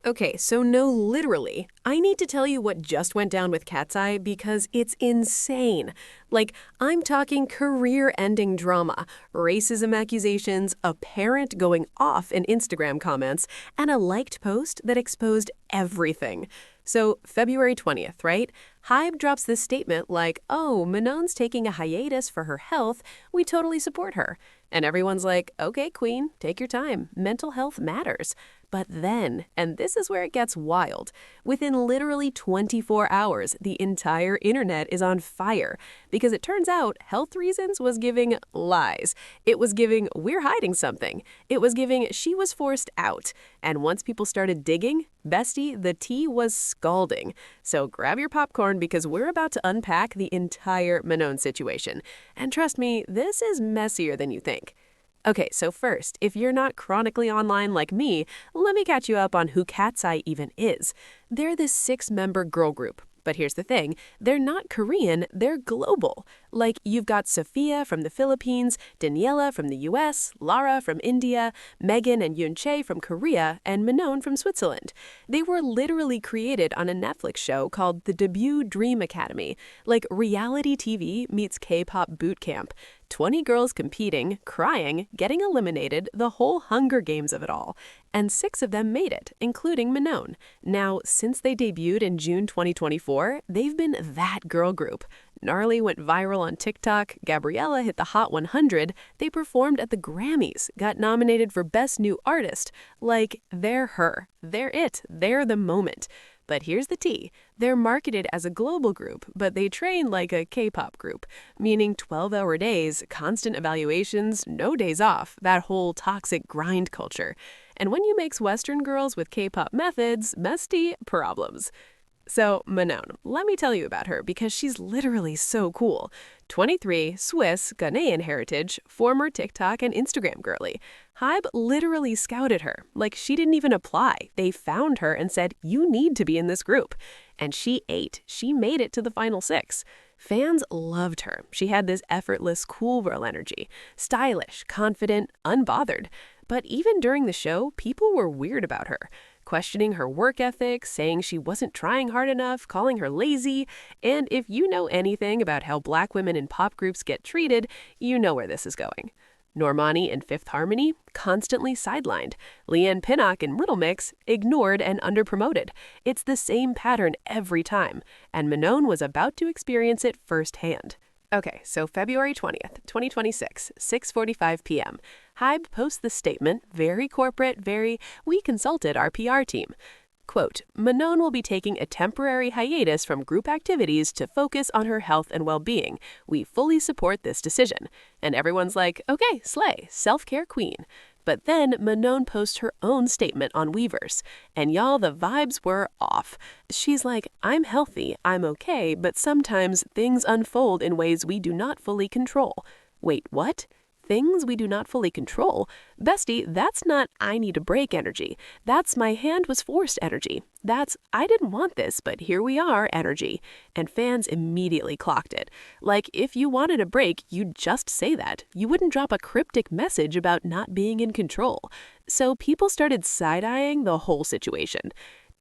Okay, so no, literally. I need to tell you what just went down with Katseye because it's insane. Like, I'm talking career-ending drama, racism accusations, a parent going off in Instagram comments, and a liked post that exposed everything. So, February 20th, right? Hybe drops this statement like, oh, Manon's taking a hiatus for her health. We totally support her. And everyone's like, okay, queen, take your time. Mental health matters. But then, and this is where it gets wild, within literally 24 hours, the entire internet is on fire. Because it turns out health reasons was giving lies. It was giving we're hiding something. It was giving she was forced out. And once people started digging, bestie, the tea was scalding. So grab your popcorn because we're about to unpack the entire Manon situation. And trust me, this is messier than you think. Okay, so first, if you're not chronically online like me, let me catch you up on who Katseye even is. They're this 6-member girl group. But here's the thing, they're not Korean, they're global. Like, you've got Sophia from the Philippines, Daniela from the US, Lara from India, Megan and Yoonchae from Korea, and Manon from Switzerland. They were literally created on a Netflix show called The Debut Dream Academy, like reality TV meets K-pop boot camp. 20 girls competing, crying, getting eliminated, the whole Hunger Games of it all. And 6 of them made it, including Manon. Now, since they debuted in June 2024, they've been that girl group. Gnarly went viral on TikTok, Gabriela hit the Hot 100, they performed at the Grammys, got nominated for Best New Artist. Like, they're her, they're it, they're the moment. But here's the tea. They're marketed as a global group, but they train like a K-pop group, meaning 12-hour days, constant evaluations, no days off, that whole toxic grind culture. And when you mix Western girls with K-pop methods, messy problems. So, Manon, let me tell you about her because she's literally so cool. 23, Swiss, Ghanaian heritage, former TikTok and Instagram girly. Hybe literally scouted her, like she didn't even apply. They found her and said, you need to be in this group. And she ate. She made it to the final 6. Fans loved her. She had this effortless, cool girl energy. Stylish, confident, unbothered. But even during the show, people were weird about her, questioning her work ethic, saying she wasn't trying hard enough, calling her lazy. And if you know anything about how Black women in pop groups get treated, you know where this is going. Normani in Fifth Harmony, constantly sidelined. Leanne Pinnock in Little Mix, ignored and underpromoted. It's the same pattern every time, and Manon was about to experience it firsthand. Okay, so February 20th, 2026, 6:45 p.m. Hybe posts the statement, very corporate, we consulted our PR team. Quote, Manon will be taking a temporary hiatus from group activities to focus on her health and well-being. We fully support this decision. And everyone's like, okay, slay, self-care queen. But then Manon posts her own statement on Weverse. And y'all, the vibes were off. She's like, I'm healthy, I'm okay, but sometimes things unfold in ways we do not fully control. Wait, what? Things we do not fully control? Bestie, that's not I need a break energy. That's my hand was forced energy. That's I didn't want this, but here we are energy. And fans immediately clocked it. Like, if you wanted a break, you'd just say that. You wouldn't drop a cryptic message about not being in control. So people started side-eyeing the whole situation.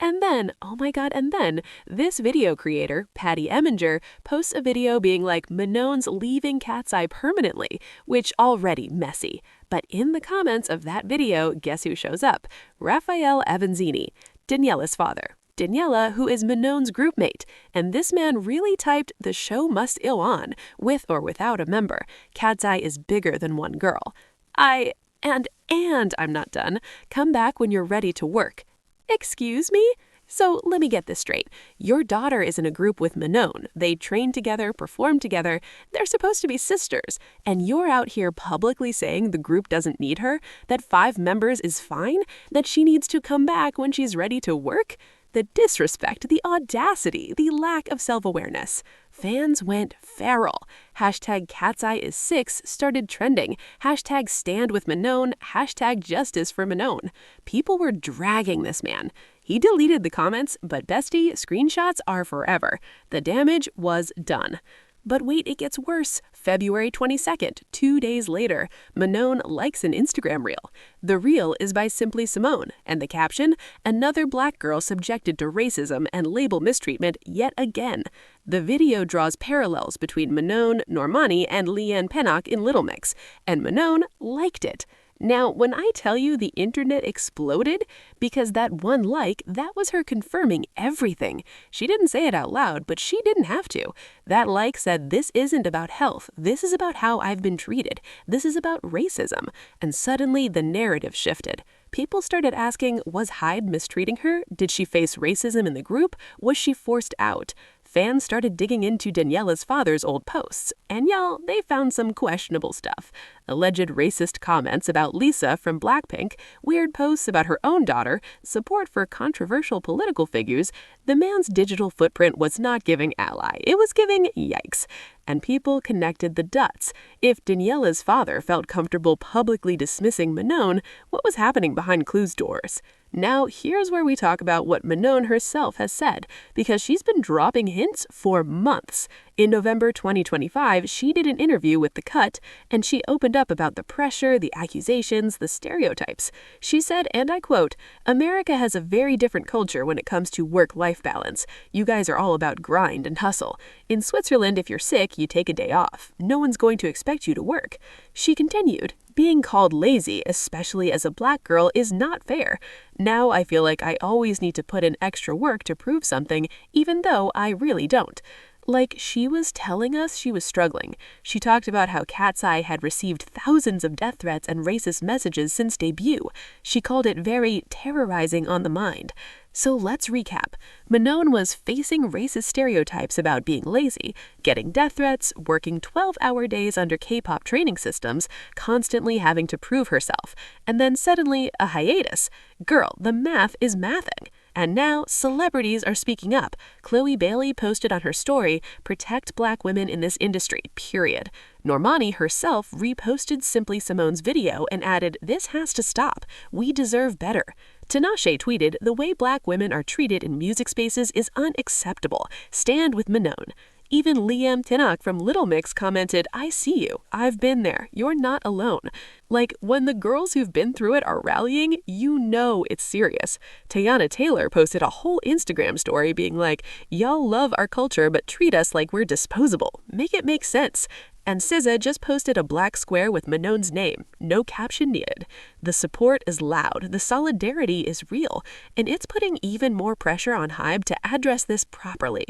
And then, oh my god, and then, this video creator, Patty Eminger, posts a video being like Manon's leaving Katseye permanently, which already messy. But in the comments of that video, guess who shows up? Raphael Avanzini, Daniela's father. Daniela, who is Manon's groupmate. And this man really typed, the show must ill on, with or without a member. Katseye is bigger than one girl. And I'm not done. Come back when you're ready to work. Excuse me? So let me get this straight. Your daughter is in a group with Manon. They train together, perform together. They're supposed to be sisters. And you're out here publicly saying the group doesn't need her? That 5 members is fine? That she needs to come back when she's ready to work? The disrespect, the audacity, the lack of self-awareness. Fans went feral. Hashtag Katseye is 6 started trending. Hashtag stand with Manon. Hashtag justice for Manon. People were dragging this man. He deleted the comments, but bestie, screenshots are forever. The damage was done. But wait, it gets worse. February 22nd, 2 days later, Manon likes an Instagram reel. The reel is by Simply Simone, and the caption, "Another black girl subjected to racism and label mistreatment yet again." The video draws parallels between Manon, Normani, and Leanne Pennock in Little Mix, and Manon liked it. Now, when I tell you the internet exploded, because that one like, that was her confirming everything. She didn't say it out loud, but she didn't have to. That like said, this isn't about health. This is about how I've been treated. This is about racism. And suddenly the narrative shifted. People started asking, was Hyde mistreating her? Did she face racism in the group? Was she forced out? Fans started digging into Daniela's father's old posts, and y'all, they found some questionable stuff. Alleged racist comments about Lisa from Blackpink, weird posts about her own daughter, support for controversial political figures. The man's digital footprint was not giving ally, it was giving yikes. And people connected the dots. If Daniela's father felt comfortable publicly dismissing Manon, what was happening behind closed doors? Now, here's where we talk about what Manon herself has said, because she's been dropping hints for months. In November 2025, she did an interview with The Cut, and she opened up about the pressure, the accusations, the stereotypes. She said, and I quote, "America has a very different culture when it comes to work-life balance. You guys are all about grind and hustle. In Switzerland, if you're sick, you take a day off. No one's going to expect you to work." She continued, "Being called lazy, especially as a black girl, is not fair. Now I feel like I always need to put in extra work to prove something, even though I really don't." Like, she was telling us she was struggling. She talked about how Katseye had received thousands of death threats and racist messages since debut. She called it very terrorizing on the mind. So let's recap. Manon was facing racist stereotypes about being lazy, getting death threats, working 12-hour days under K-pop training systems, constantly having to prove herself, and then suddenly a hiatus. Girl, the math is mathing. And now, celebrities are speaking up. Chloe Bailey posted on her story, "Protect black women in this industry, period." Normani herself reposted Simply Simone's video and added, "This has to stop. We deserve better." Tinashe tweeted, "The way black women are treated in music spaces is unacceptable. Stand with Manon." Even Leanne Pennock from Little Mix commented, "I see you. I've been there. You're not alone." Like, when the girls who've been through it are rallying, you know it's serious. Teyana Taylor posted a whole Instagram story being like, "Y'all love our culture but treat us like we're disposable. Make it make sense." And SZA just posted a black square with Manon's name. No caption needed. The support is loud, the solidarity is real, and it's putting even more pressure on Hybe to address this properly.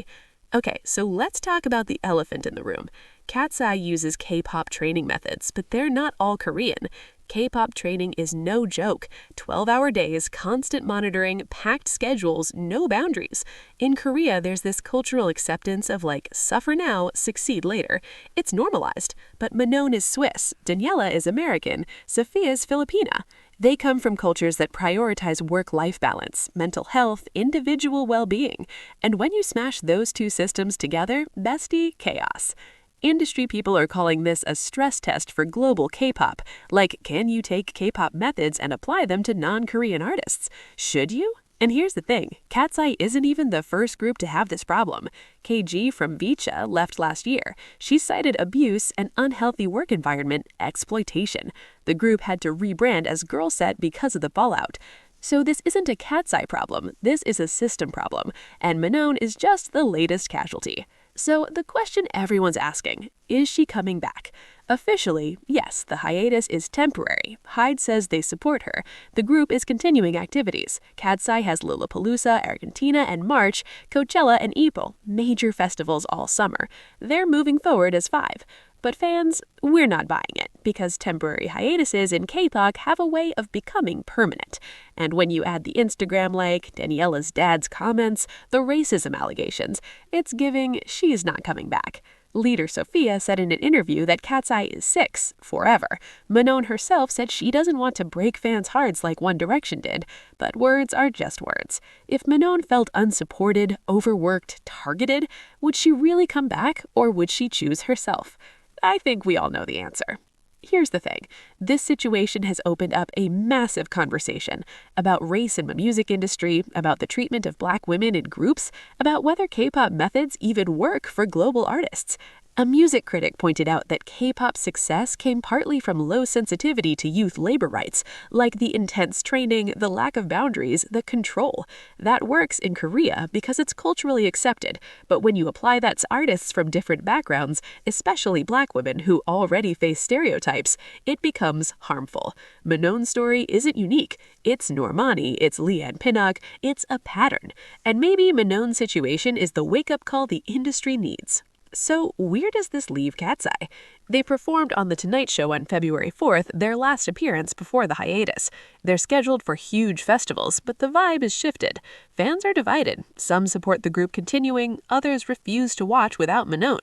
Okay, so let's talk about the elephant in the room. Katseye uses K-pop training methods, but they're not all Korean. K-pop training is no joke. 12-hour days, constant monitoring, packed schedules, no boundaries. In Korea, there's this cultural acceptance of like, suffer now, succeed later. It's normalized. But Manon is Swiss, Daniela is American, Sophia's Filipina. They come from cultures that prioritize work-life balance, mental health, individual well-being. And when you smash those two systems together, bestie, chaos. Industry people are calling this a stress test for global K-pop. Like, can you take K-pop methods and apply them to non-Korean artists? Should you? And here's the thing, Katseye isn't even the first group to have this problem. KG from Vicha left last year. She cited abuse and unhealthy work environment exploitation. The group had to rebrand as Girl Set because of the fallout. So this isn't a Katseye problem, this is a system problem, and Manon is just the latest casualty. So the question everyone's asking, is she coming back? Officially, yes, the hiatus is temporary. Hyde says they support her. The group is continuing activities. Katseye has Lollapalooza, Argentina, and March, Coachella, and Ipoh, major festivals all summer. They're moving forward as 5. But fans, we're not buying it, because temporary hiatuses in K-pop have a way of becoming permanent. And when you add the Instagram like, Daniela's dad's comments, the racism allegations, it's giving she's not coming back. Leader Sophia said in an interview that Katseye is 6, forever. Manon herself said she doesn't want to break fans' hearts like One Direction did, but words are just words. If Manon felt unsupported, overworked, targeted, would she really come back, or would she choose herself? I think we all know the answer. Here's the thing. This situation has opened up a massive conversation about race in the music industry, about the treatment of black women in groups, about whether K-pop methods even work for global artists. A music critic pointed out that K-pop's success came partly from low sensitivity to youth labor rights, like the intense training, the lack of boundaries, the control. That works in Korea because it's culturally accepted, but when you apply that to artists from different backgrounds, especially Black women who already face stereotypes, it becomes harmful. Manon's story isn't unique. It's Normani, it's Leanne Pinnock, it's a pattern. And maybe Manon's situation is the wake-up call the industry needs. So where does this leave Katseye? They performed on The Tonight Show on February 4th, their last appearance before the hiatus. They're scheduled for huge festivals, but the vibe is shifted. Fans are divided. Some support the group continuing, others refuse to watch without Manon.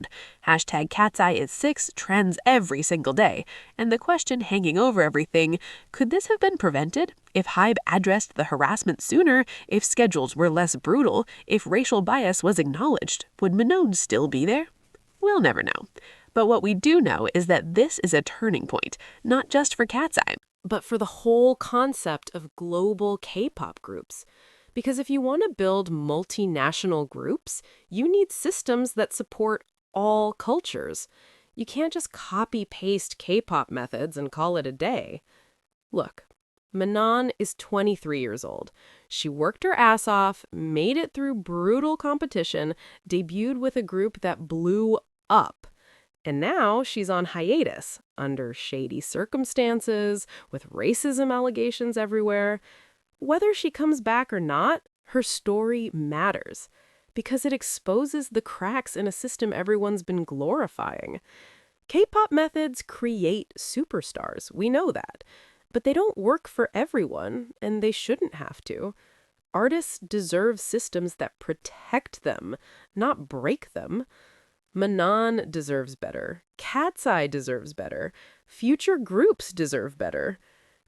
#Katseye6 trends every single day. And the question hanging over everything, could this have been prevented? If HYBE addressed the harassment sooner, if schedules were less brutal, if racial bias was acknowledged, would Manon still be there? We'll never know. But what we do know is that this is a turning point, not just for Katseye, but for the whole concept of global K-pop groups. Because if you want to build multinational groups, you need systems that support all cultures. You can't just copy-paste K-pop methods and call it a day. Look, Manon is 23 years old. She worked her ass off, made it through brutal competition, debuted with a group that blew up. And now she's on hiatus, under shady circumstances, with racism allegations everywhere. Whether she comes back or not, her story matters, because it exposes the cracks in a system everyone's been glorifying. K-pop methods create superstars, we know that. But they don't work for everyone, and they shouldn't have to. Artists deserve systems that protect them, not break them. Manon deserves better. Katseye deserves better. Future groups deserve better.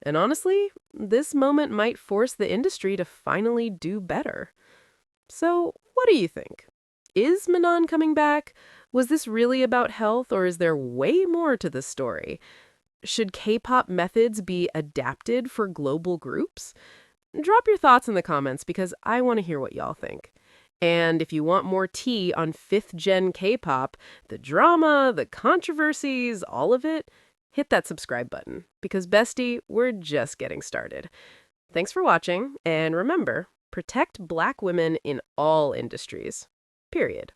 And honestly, this moment might force the industry to finally do better. So, what do you think? Is Manon coming back? Was this really about health, or is there way more to the story? Should K-pop methods be adapted for global groups? Drop your thoughts in the comments because I want to hear what y'all think. And if you want more tea on 5th-gen K-pop, the drama, the controversies, all of it, hit that subscribe button because, bestie, we're just getting started. Thanks for watching, and remember, protect Black women in all industries. Period.